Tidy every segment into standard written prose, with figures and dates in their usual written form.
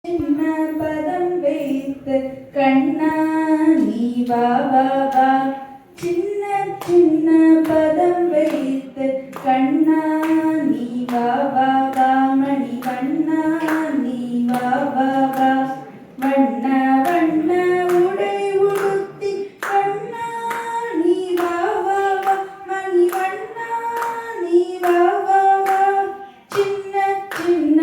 சின்ன பதம் வைத்து கண்ணா நீ வா வா வா. சின்ன சின்ன பதம் வைத்து கண்ணா நீ வா வா வா. மணி வண்ணா நீ வா வா வா. வண்ண வண்ண உடை உடுத்தி கண்ணா நீ வா வா வா. மணி வண்ணா நீ வா வா வா. சின்ன சின்ன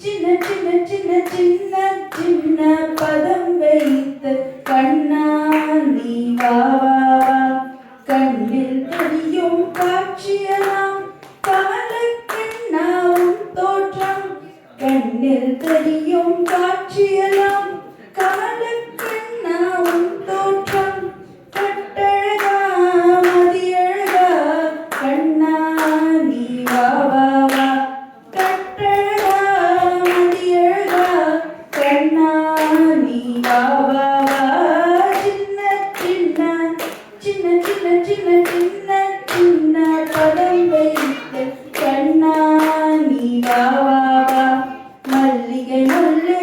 சின்ன சின்ன சின்ன சின்ன சின்ன பதம் வைத்து கண்ணா நீ வா வா வா. கண்ணில் தெரியும் காட்சியெல்லாம் கமலக்கண்ணா உன் தோற்றம். கண்ணில் தெரியும் காட்சியெல்லாம் கமலக்கண்ணா உன் தோற்றம். கட்டழகா மதியழகா கண்ணா நீ வா வா வா. கட்டழகா மதியழகா கண்ணா நீ வா வா வா. சின்ன சின்ன சின்ன சின்ன சின்ன சின்ன சின்ன பதம் வைத்து கண்ணா நீ வா வா வா. மல்லிகை முல்லை